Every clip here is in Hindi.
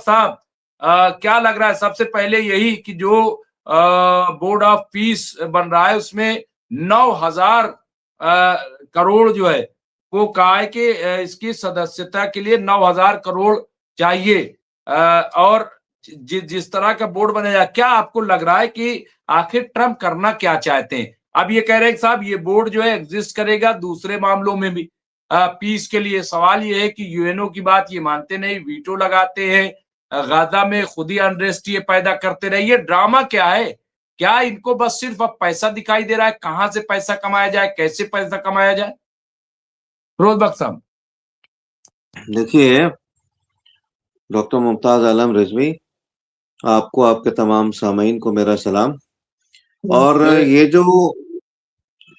साहब, क्या लग रहा है? सबसे पहले यही कि जो बोर्ड ऑफ पीस बन रहा है उसमें 9,000 करोड़ जो है वो कहा है कि इसकी सदस्यता के लिए 9,000 करोड़ चाहिए। और जिस तरह का बोर्ड बनेगा, क्या आपको लग रहा है कि आखिर ट्रम्प करना क्या चाहते हैं? अब ये कह रहे हैं साहब ये बोर्ड जो है एग्जिस्ट करेगा दूसरे मामलों में भी पीस के लिए। सवाल ये है कि यूएनओ की बात ये मानते नहीं, वीटो लगाते हैं। गाजा में खुद ही अनरेस्ट ये पैदा करते रहे। ये ड्रामा क्या है? क्या इनको बस सिर्फ अब पैसा दिखाई दे रहा है? कहां से पैसा कमाया जाए, कैसे पैसा कमाया जाए? रोज बख्श साहब। देखिए डॉक्टर मुमताज आलम रिजवी, आपको, आपके तमाम सामीन को मेरा सलाम। और ये जो,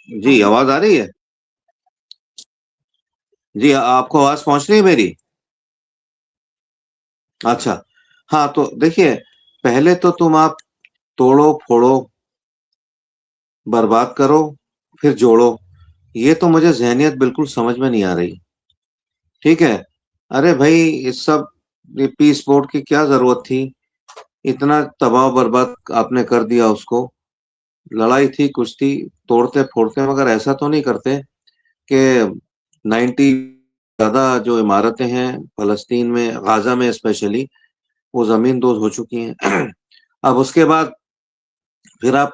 जी आवाज आ रही है? जी आपको आवाज पहुंच रही है मेरी? अच्छा, हाँ तो देखिए, पहले तो तुम आप तोड़ो फोड़ो बर्बाद करो फिर जोड़ो, ये तो मुझे जहनियत बिल्कुल समझ में नहीं आ रही। ठीक है, अरे भाई इस सब ये पीस बोर्ड की क्या जरूरत थी? इतना तबाह बर्बाद आपने कर दिया उसको। लड़ाई थी कुश्ती, तोड़ते फोड़ते, मगर ऐसा तो नहीं करते कि 90 ज्यादा जो इमारतें हैं फलस्तीन में, गाजा में स्पेशली, वो जमीन दोज हो चुकी हैं। अब उसके बाद फिर आप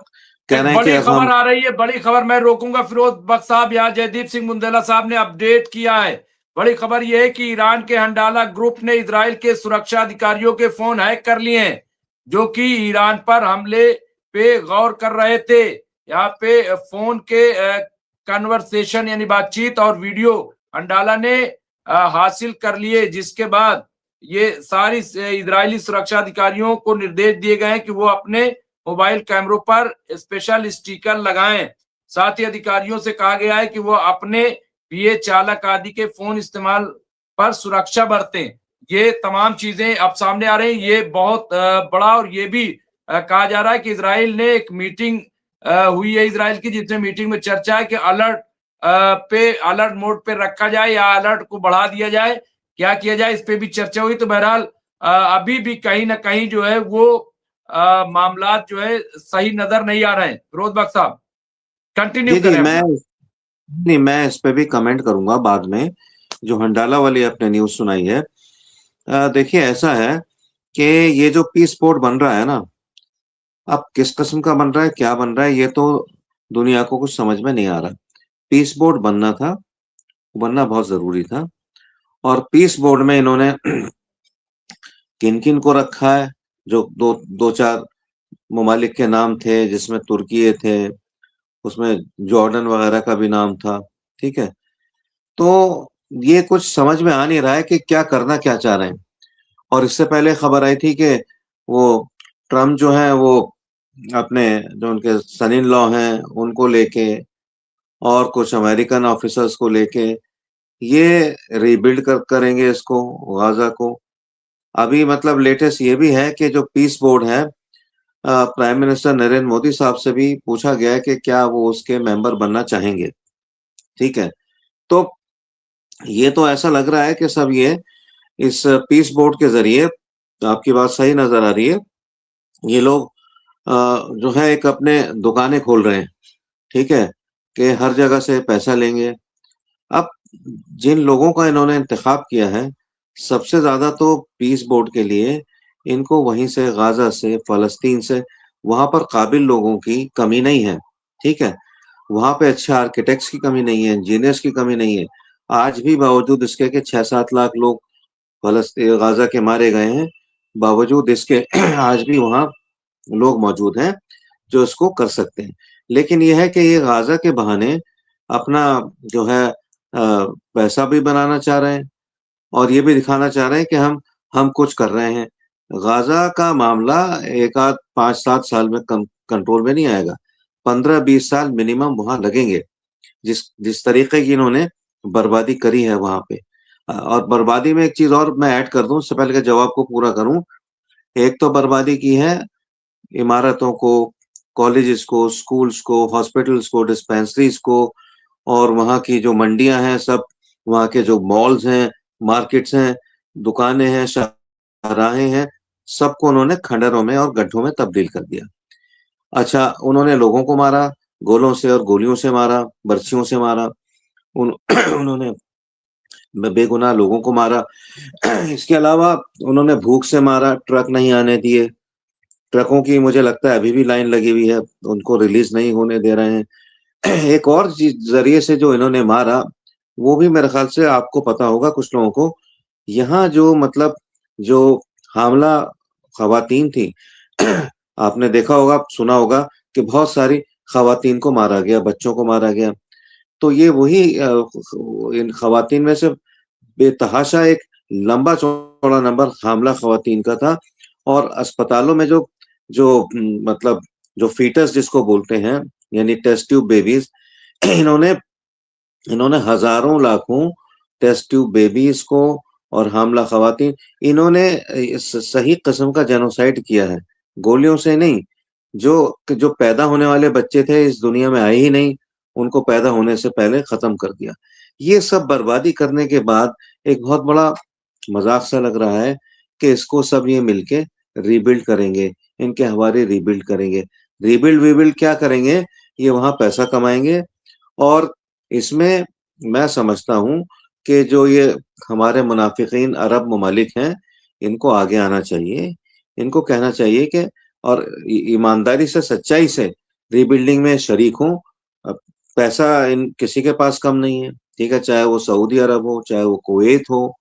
कह एक रहे हैं कि बड़ी अब खबर हम, आ रही है, बड़ी खबर। मैं रोकूंगा फिरोज बख्श साहब, यहाँ जयदीप सिंह मुंदेला साहब ने अपडेट किया है। बड़ी खबर यह है कि ईरान के हंडाला ग्रुप ने इजराइल के सुरक्षा अधिकारियों के फोन हैक कर लिए हैं, जो कि ईरान पर हमले पे गौर कर रहे थे। यहाँ पे फोन के कन्वर्सेशन यानी बातचीत और वीडियो हंडाला ने हासिल कर लिए, जिसके बाद ये सारी इजरायली सुरक्षा अधिकारियों को निर्देश दिए गए हैं कि वो अपने मोबाइल कैमरों पर स्पेशल स्टिकर लगाएं। साथ ही अधिकारियों से कहा गया है कि वो अपने पीए चालक आदि के फोन इस्तेमाल पर सुरक्षा बरतें। ये तमाम चीजें अब सामने आ रही हैं। ये बहुत बड़ा, और ये भी कहा जा रहा है कि इजराइल ने एक मीटिंग हुई है इजराइल की, जिसमें मीटिंग में चर्चा है कि अलर्ट मोड पे रखा जाए या अलर्ट को बढ़ा दिया जाए, क्या किया जाए, इस पे भी चर्चा हुई। तो बहरहाल अभी भी कहीं ना कहीं जो है वो मामला जो है सही नजर नहीं आ रहे हैं। फिरोज बख्श साहब कंटिन्यू जी जी करें मैं, अपना। नहीं मैं इस पे भी कमेंट करूंगा बाद में। जो हंडाला वाली आपने न्यूज सुनाई है, देखिए ऐसा है कि ये जो पीस बोर्ड बन रहा है ना, अब किस किस्म का बन रहा है, क्या बन रहा है, ये तो दुनिया को कुछ समझ में नहीं आ रहा। पीस बोर्ड बनना था, बनना बहुत जरूरी था। और पीस बोर्ड में इन्होंने किन किन को रखा है? जो दो दो चार ममालिक के नाम थे, जिसमें तुर्की थे, उसमें जॉर्डन वगैरह का भी नाम था। ठीक है, तो ये कुछ समझ में आ नहीं रहा है कि क्या करना क्या चाह रहे हैं। और इससे पहले खबर आई थी कि वो ट्रम्प जो है वो अपने जो उनके सन इन लॉ हैं उनको लेके और कुछ अमेरिकन ऑफिसर्स को लेके ये रीबिल्ड करेंगे इसको, गाजा को। अभी मतलब लेटेस्ट ये भी है कि जो पीस बोर्ड है, प्राइम मिनिस्टर नरेंद्र मोदी साहब से भी पूछा गया है कि क्या वो उसके मेंबर बनना चाहेंगे। ठीक है, तो ये तो ऐसा लग रहा है कि सब ये इस पीस बोर्ड के जरिए, आपकी बात सही नजर आ रही है, ये लोग जो है एक अपने दुकानें खोल रहे हैं। ठीक है, कि हर जगह से पैसा लेंगे। अब जिन लोगों का इन्होंने इंतखाब किया है, सबसे ज्यादा तो पीस बोर्ड के लिए इनको वहीं से, गाजा से, फलस्तीन से, वहां पर काबिल लोगों की कमी नहीं है। ठीक है, वहां पे अच्छे आर्किटेक्ट्स की कमी नहीं है, इंजीनियर्स की कमी नहीं है। आज भी बावजूद इसके कि 6-7 लाख लोग फलस्तीन गाजा के मारे गए हैं, बावजूद इसके आज भी वहां लोग मौजूद हैं जो इसको कर सकते हैं। लेकिन यह है कि ये गाजा के बहाने अपना जो है पैसा भी बनाना चाह रहे हैं और ये भी दिखाना चाह रहे हैं कि हम कुछ कर रहे हैं। गाजा का मामला एक आध 5-7 साल में कंट्रोल में नहीं आएगा, 15-20 साल मिनिमम वहां लगेंगे। जिस जिस तरीके की इन्होंने बर्बादी करी है वहां पे। और बर्बादी में एक चीज और मैं ऐड कर दूं, उससे पहले के जवाब को पूरा करूं। एक तो बर्बादी की है इमारतों को, कॉलेजेस को, स्कूल्स को, हॉस्पिटल्स को, डिस्पेंसरीज को, और वहाँ की जो मंडियां हैं सब, वहाँ के जो मॉल्स हैं, मार्केट्स हैं, दुकानें हैं, चौराहे हैं, सबको उन्होंने खंडरों में और गड्ढों में तब्दील कर दिया। अच्छा, उन्होंने लोगों को मारा, गोलों से और गोलियों से मारा, बर्छियों से मारा। उन उन्होंने बेगुनाह लोगों को मारा। इसके अलावा उन्होंने भूख से मारा, ट्रक नहीं आने दिए। ट्रकों की मुझे लगता है अभी भी लाइन लगी हुई है, उनको रिलीज नहीं होने दे रहे हैं। एक और जरिए से जो इन्होंने मारा, वो भी मेरे ख्याल से आपको पता होगा कुछ लोगों को। यहाँ जो मतलब जो हामला खवातीन थी, आपने देखा होगा, सुना होगा कि बहुत सारी खवातीन को मारा गया, बच्चों को मारा गया। तो ये वही इन खवातीन में से बेतहाशा एक लंबा चौड़ा नंबर हामला खवातीन का था। और अस्पतालों में जो जो मतलब जो फीटस जिसको बोलते हैं, यानी टेस्ट ट्यूब बेबीज, इन्होंने इन्होंने हजारों लाखों टेस्ट ट्यूब बेबीज को और हामला खवातीन, इन्होंने सही किस्म का जेनोसाइड किया है, गोलियों से नहीं। जो जो पैदा होने वाले बच्चे थे, इस दुनिया में आए ही नहीं, उनको पैदा होने से पहले खत्म कर दिया। ये सब बर्बादी करने के बाद एक बहुत बड़ा मजाक सा लग रहा है कि इसको सब ये मिलके रीबिल्ड करेंगे, इनके हवाले रीबिल्ड करेंगे। रीबिल्ड वीबिल्ड क्या करेंगे, ये वहां पैसा कमाएंगे। और इसमें मैं समझता हूँ कि जो ये हमारे मुनाफिकीन अरब ममालिक हैं, इनको आगे आना चाहिए। इनको कहना चाहिए कि और ईमानदारी से, सच्चाई से रीबिल्डिंग में शरीक हों। पैसा इन किसी के पास कम नहीं है, ठीक है, चाहे वो सऊदी अरब हो, चाहे वो कुवैत हो,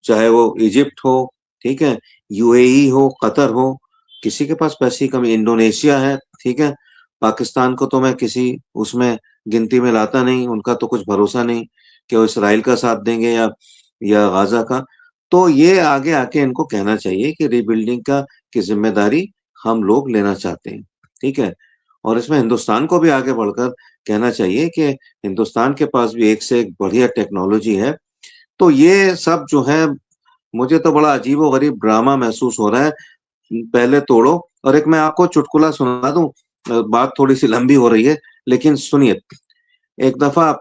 चाहे वो इजिप्ट हो, ठीक है, यूएई हो, कतर हो, किसी के पास पैसे की कमी, इंडोनेशिया है, ठीक है। पाकिस्तान को तो मैं किसी उसमें गिनती में लाता नहीं, उनका तो कुछ भरोसा नहीं कि वो इसराइल का साथ देंगे या गाजा का। तो ये आगे आके इनको कहना चाहिए कि रीबिल्डिंग का की जिम्मेदारी हम लोग लेना चाहते हैं, ठीक है। और इसमें हिंदुस्तान को भी आगे बढ़कर कहना चाहिए कि हिंदुस्तान के पास भी एक से एक बढ़िया टेक्नोलॉजी है। तो ये सब जो है, मुझे तो बड़ा अजीबो-गरीब ड्रामा महसूस हो रहा है। पहले तोड़ो। और एक मैं आपको चुटकुला सुना दूं, बात थोड़ी सी लंबी हो रही है, लेकिन सुनिए। एक दफा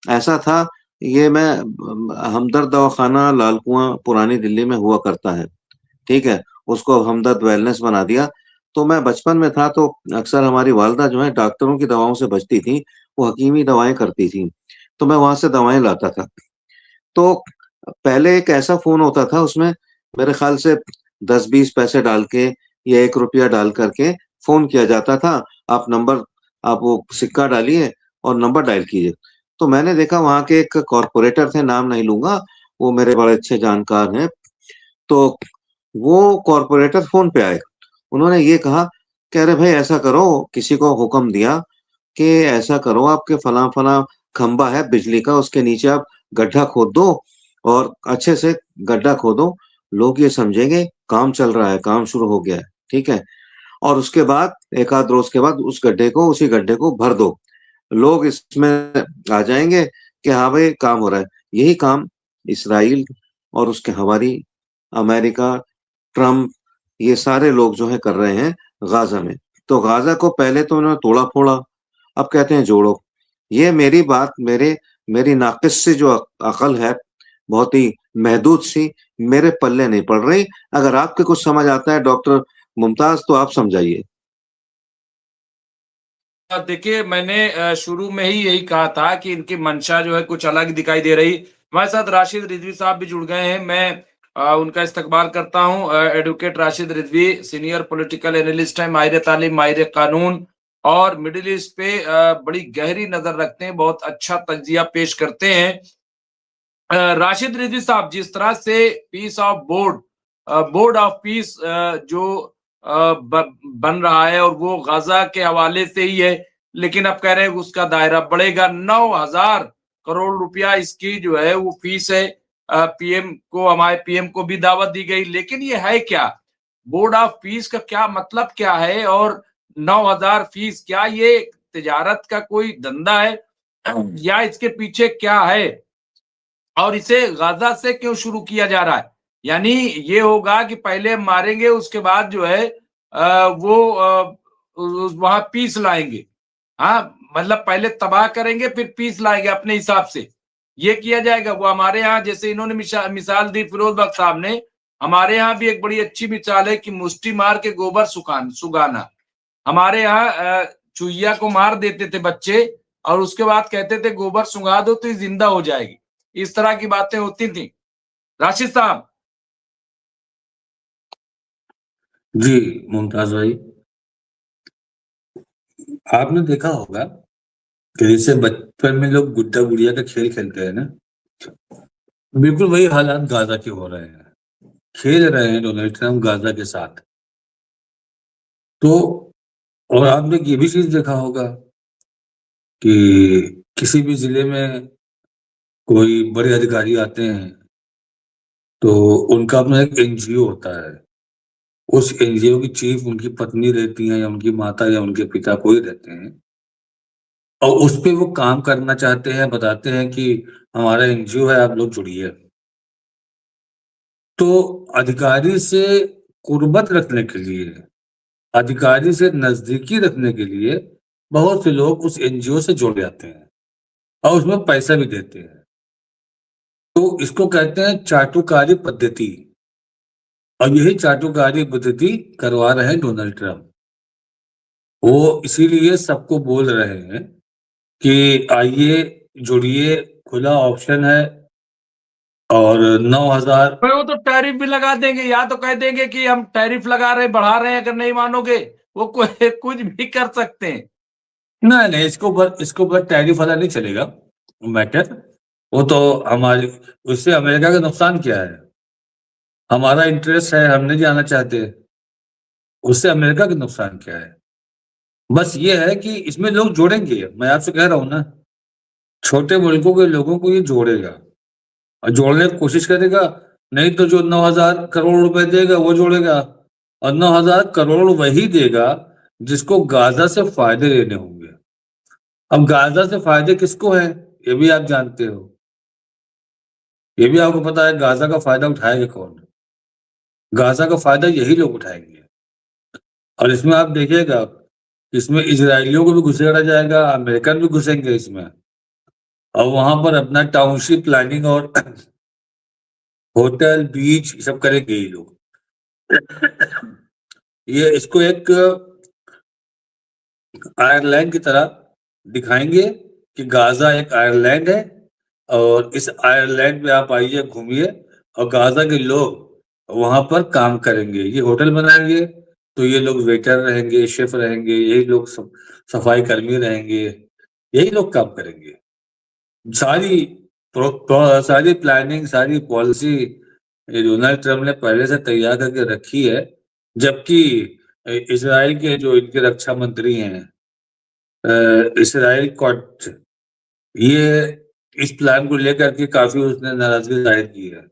ऐसा था, ये मैं हमदर्द दवाखाना लाल कुआं पुरानी दिल्ली में हुआ करता है, ठीक है, उसको हमदर्द वेलनेस बना दिया। तो मैं बचपन में था, तो अक्सर हमारी वालदा जो है डॉक्टरों की दवाओं से बचती थी, वो हकीमी दवाएं करती थी, तो मैं वहां से दवाएं लाता था। तो पहले एक ऐसा फ़ोन होता था, उसमें मेरे ख़्याल से 10-20 पैसे डाल के या ₹1 डाल करके फ़ोन किया जाता था। आप वो सिक्का डालिए और नंबर डायल कीजिए। तो मैंने देखा वहाँ के एक कॉर्पोरेटर थे, नाम नहीं लूँगा, वो मेरे बड़े अच्छे जानकार हैं। तो वो कॉर्पोरेटर फ़ोन पे आए। उन्होंने ये कहा कि अरे भाई ऐसा करो, किसी को हुक्म दिया कि ऐसा करो, आपके फलाँ-फलाँ खंबा है बिजली का, उसके नीचे आप गड्ढा खोद दो और अच्छे से गड्ढा खोदो, लोग ये समझेंगे काम चल रहा है, काम शुरू हो गया है, ठीक है? और उसके बाद 1 आध रोज़ के बाद उसी गड्ढे को भर दो। लोग इसमें आ जाएँगे कि हाँ भाई काम हो रहा है। यही काम इसराइल और उसके हवारी अमेरिका, ट्रम्प, ये सारे लोग जो हैं कर रहे हैं गाज़ा में। तो गाज़ा को पहले तो उन्होंने तोड़ा-फोड़ा, अब कहते हैं जोड़ो। ये मेरी बात मेरी नाक़िस सी जो अक़ल है, बहुत ही महदूद सी, मेरे पल्ले नहीं पड़ रही। अगर आपके कुछ समझ आता है डॉक्टर मुमताज़, तो आप समझाइए। देखिए, मैंने शुरू में ही यही कहा था कि इनकी मंशा जो है कुछ अलग दिखाई दे रही। हमारे साथ राशिद रिजवी साहब भी जुड़ गए हैं। मैं उनका इस्तकबाल करता हूँ। Advocate Rashid Rizvi senior political analyst हैं, माहिर तालीम, माहिर कानून और मिडिल ईस्ट पे बड़ी गहरी नज़र रखते हैं, बहुत अच्छा तज्ज़िया पेश करते हैं। राशिद रिजवी साहब, जिस तरह से peace of board of peace जो बन रहा है और वो गाजा के हवाले से ही है, लेकिन अब कह रहे हैं उसका दायरा बढ़ेगा। 9,000 करोड़ रुपया इसकी जो है वो फीस है। हमारे पीएम को भी दावत दी गई, लेकिन ये है क्या? बोर्ड ऑफ पीस का क्या मतलब क्या है? और 9,000 फीस, क्या ये तिजारत का कोई धंधा है या इसके पीछे क्या है? और इसे गाजा से क्यों शुरू किया जा रहा है? यानी ये होगा कि पहले मारेंगे, उसके बाद जो है वो वहां पीस लाएंगे। हाँ, मतलब पहले तबाह करेंगे फिर पीस लाएंगे अपने हिसाब से, ये किया जाएगा। वो हमारे यहाँ जैसे इन्होंने मिसाल दी फिरोज बख्श साहब ने, हमारे यहाँ भी एक बड़ी अच्छी मिसाल है कि मुष्टि मार के गोबर सुगाना। हमारे यहाँ चुहिया को मार देते थे बच्चे और उसके बाद कहते थे गोबर सुंगा दो तो ये जिंदा हो जाएगी। इस तरह की बातें होती थी। राशिद साहब। जी मुमताज भाई, आपने देखा होगा कि जैसे बचपन में लोग गुड्डा गुड़िया का खेल खेलते हैं ना, बिल्कुल वही हालात गाजा के हो रहे हैं। खेल रहे हैं डोनाल्ड ट्रंप गाजा के साथ। तो और आपने ये भी चीज देखा होगा कि किसी भी जिले में कोई बड़े अधिकारी आते हैं तो उनका अपना एक एनजीओ होता है। उस एनजीओ की चीफ उनकी पत्नी रहती है या उनकी माता या उनके पिता कोई रहते हैं और उस पे वो काम करना चाहते हैं, बताते हैं कि हमारा एनजीओ है, आप लोग जुड़िए। तो अधिकारी से कुर्बत रखने के लिए, अधिकारी से नजदीकी रखने के लिए बहुत से लोग उस एनजीओ से जुड़ जाते हैं और उसमें पैसा भी देते हैं। तो इसको कहते हैं चाटुकारी पद्धति, और यही चाटुकारी पद्धति करवा रहे हैं डोनाल्ड ट्रंप। वो इसीलिए सबको बोल रहे हैं कि आइए जुड़िए, खुला ऑप्शन है। और 9,000 वो तो टैरिफ भी लगा देंगे, या तो कह देंगे कि हम टैरिफ लगा रहे बढ़ा रहे हैं, अगर नहीं मानोगे वो कुछ भी कर सकते हैं। नहीं, इसको ऊपर टैरिफ वाला नहीं चलेगा मैटर। वो तो हमारी, उससे अमेरिका का नुकसान क्या है? हमारा इंटरेस्ट है, हम नहीं जाना चाहते, उससे अमेरिका का नुकसान क्या है? बस ये है कि इसमें लोग जोड़ेंगे। मैं आपसे कह रहा हूं ना, छोटे मुल्कों के लोगों को ये जोड़ेगा और जोड़ने की कोशिश करेगा। नहीं तो जो 9,000 करोड़ रुपए देगा वो जोड़ेगा, और 9,000 करोड़ वही देगा जिसको गाजा से फायदे लेने होंगे। अब गाजा से फायदे किसको है ये भी आप जानते हो, ये भी आपको पता है। गाजा का फायदा उठाएगा कौन? गाजा का फायदा यही लोग उठाएंगे। और इसमें आप देखिएगा, इसमें इजरायलियों को भी घुसेड़ा जाएगा, अमेरिकन भी घुसेंगे इसमें, और वहां पर अपना टाउनशिप प्लानिंग और होटल बीच सब करेंगे ये लोग। ये इसको एक आयरलैंड की तरह दिखाएंगे कि गाजा एक आयरलैंड है, और इस आयरलैंड में आप आइए, घूमिए, और गाजा के लोग वहां पर काम करेंगे। ये होटल बनाएंगे तो ये लोग वेटर रहेंगे, शेफ रहेंगे, यही लोग सफाई कर्मी रहेंगे, यही लोग काम करेंगे। सारी प्लानिंग, सारी पॉलिसी डोनाल्ड ट्रंप ने पहले से तैयार करके रखी है। जबकि इजराइल के जो इनके रक्षा मंत्री हैं, इसराइल कॉट, ये इस प्लान को लेकर के काफी उसने नाराजगी जाहिर की है।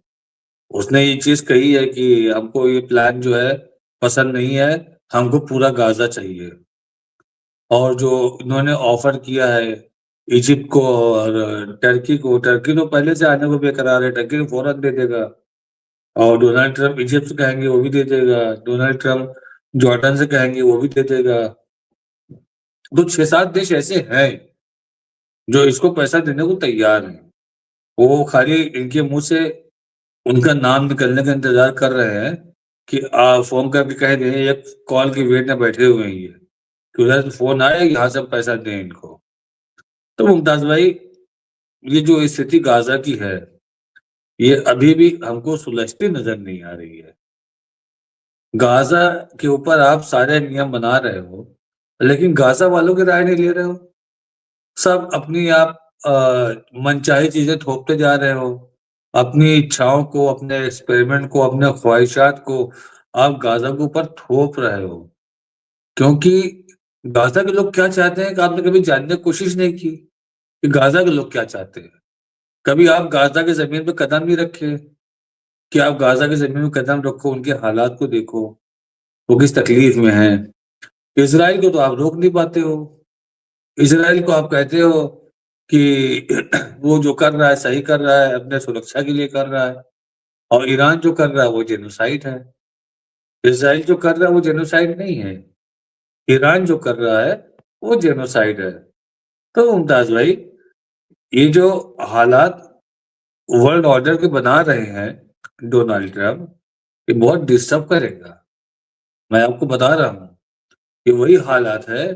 उसने ये चीज कही है कि हमको ये प्लान जो है पसंद नहीं है, हमको पूरा गाजा चाहिए। और जो इन्होंने ऑफर किया है इजिप्ट को और टर्की को, टर्की तो पहले से आने को बेकरार है, टर्की तो फौरन दे देगा। और डोनाल्ड ट्रंप इजिप्ट से कहेंगे वो भी दे देगा, डोनाल्ड ट्रंप जॉर्डन से कहेंगे वो भी दे देगा। तो 6-7 देश ऐसे हैं जो इसको पैसा देने को तैयार हैं। वो खाली इनके मुंह से उनका नाम निकलने का इंतजार कर रहे हैं कि फोन करके कह दें, एक कॉल की वेट में बैठे हुए हैं ये कि उधर से फोन आए, यहाँ से पैसा दें इनको। तो मुमताज भाई, ये जो स्थिति गाजा की है ये अभी भी हमको सुलझती नजर नहीं आ रही है। गाजा के ऊपर आप सारे नियम बना रहे हो, लेकिन गाजा वालों की राय नहीं ले रहे हो। सब अपनी आप मनचाही चीजें थोपते जा रहे हो, अपनी इच्छाओं को, अपने एक्सपेरिमेंट को, अपने ख्वाहिशात को आप गाजा के ऊपर थोप रहे हो। क्योंकि गाजा के लोग क्या चाहते हैं कि आपने कभी जानने की कोशिश नहीं की कि गाजा के लोग क्या चाहते हैं। कभी आप गाजा के जमीन पे कदम नहीं रखे कि आप गाजा की जमीन में कदम रखो, उनके हालात को देखो, वो किस तकलीफ में है। इजराइल को तो आप रोक नहीं पाते हो। इजराइल को आप कहते हो कि वो जो कर रहा है सही कर रहा है, अपने सुरक्षा के लिए कर रहा है, और ईरान जो कर रहा है वो जेनोसाइड है। इजराइल जो कर रहा है वो जेनोसाइड नहीं है, ईरान जो कर रहा है वो जेनोसाइड है। तो मुमताज भाई, ये जो हालात वर्ल्ड ऑर्डर के बना रहे हैं डोनाल्ड ट्रंप, ये बहुत डिस्टर्ब करेगा। मैं आपको बता रहा हूं कि वही हालात है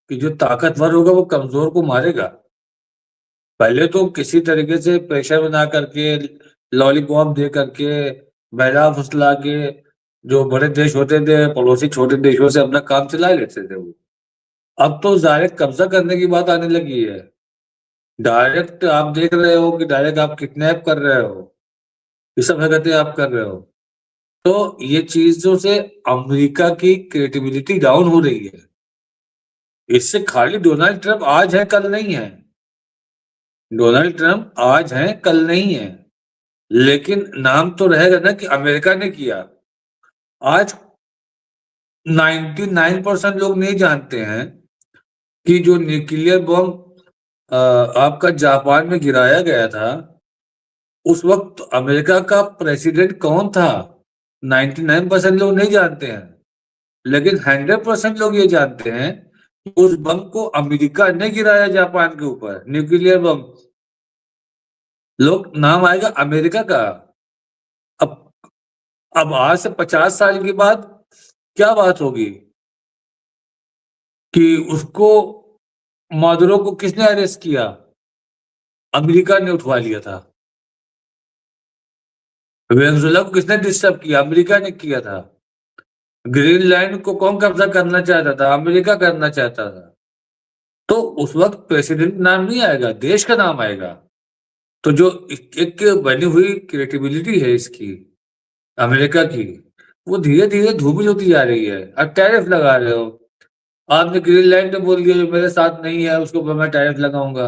कि जो ताकतवर होगा वो कमजोर को मारेगा। पहले तो किसी तरीके से प्रेशर बना करके, लॉलीपॉप दे करके, बहला फुसला के जो बड़े देश होते थे पड़ोसी छोटे देशों से अपना काम चला लेते थे वो। अब तो डायरेक्ट कब्जा करने की बात आने लगी है। डायरेक्ट आप देख रहे हो कि डायरेक्ट आप किडनैप कर रहे हो, ये सब हरकतें आप कर रहे हो। तो ये चीजों से अमेरिका की क्रेडिबिलिटी डाउन हो रही है। इससे खाली डोनाल्ड ट्रंप आज है कल नहीं है, डोनाल्ड ट्रंप आज है कल नहीं है, लेकिन नाम तो रहेगा ना कि अमेरिका ने किया। आज 99% लोग नहीं जानते हैं कि जो न्यूक्लियर बम आपका जापान में गिराया गया था, उस वक्त अमेरिका का प्रेसिडेंट कौन था। 99% लोग नहीं जानते हैं, लेकिन 100% लोग ये जानते हैं कि उस बम को अमेरिका ने गिराया जापान के ऊपर, न्यूक्लियर बम। लोग नाम आएगा अमेरिका का। अब आज से 50 साल के बाद क्या बात होगी कि उसको, मादुरो को किसने अरेस्ट किया, अमेरिका ने उठवा लिया था। वेनेजुएला को किसने डिस्टर्ब किया, अमेरिका ने किया था। ग्रीनलैंड को कौन कब्जा करना चाहता था, अमेरिका करना चाहता था। तो उस वक्त प्रेसिडेंट नाम नहीं आएगा, देश का नाम आएगा। तो जो एक बनी हुई क्रिएटिबिलिटी है इसकी अमेरिका की, वो धीरे धीरे धूमिल होती जा रही है। अब टैरिफ लगा रहे हो, आपने ग्रीनलैंड ने बोल दिया जो मेरे साथ नहीं है उसको मैं टैरिफ लगाऊंगा।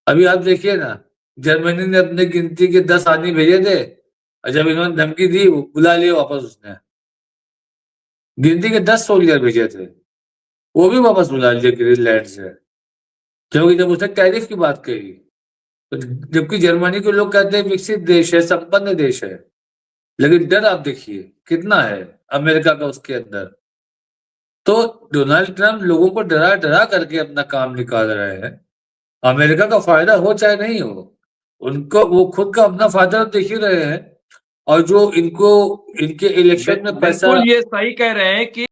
अभी आप देखिए ना, जर्मनी ने अपने गिनती के 10 आदमी भेजे थे और जब इन्होंने धमकी दी बुला लिया वापस। उसने गिनती के 10 सोल्जर भेजे थे, वो भी वापस बुला लिए ग्रीनलैंड से, क्योंकि जब उसने टैरिफ की बात कही। तो जबकि जर्मनी के लोग कहते हैं विकसित देश है, संपन्न देश है, लेकिन डर आप देखिए कितना है अमेरिका का उसके अंदर। तो डोनाल्ड ट्रंप लोगों को डरा डरा करके अपना काम निकाल रहे हैं। अमेरिका का फायदा हो चाहे नहीं हो, उनको वो खुद का अपना फायदा देख ही रहे हैं। और जो इनको इनके इलेक्शन में पैसा, बिल्कुल ये सही कह रहे हैं कि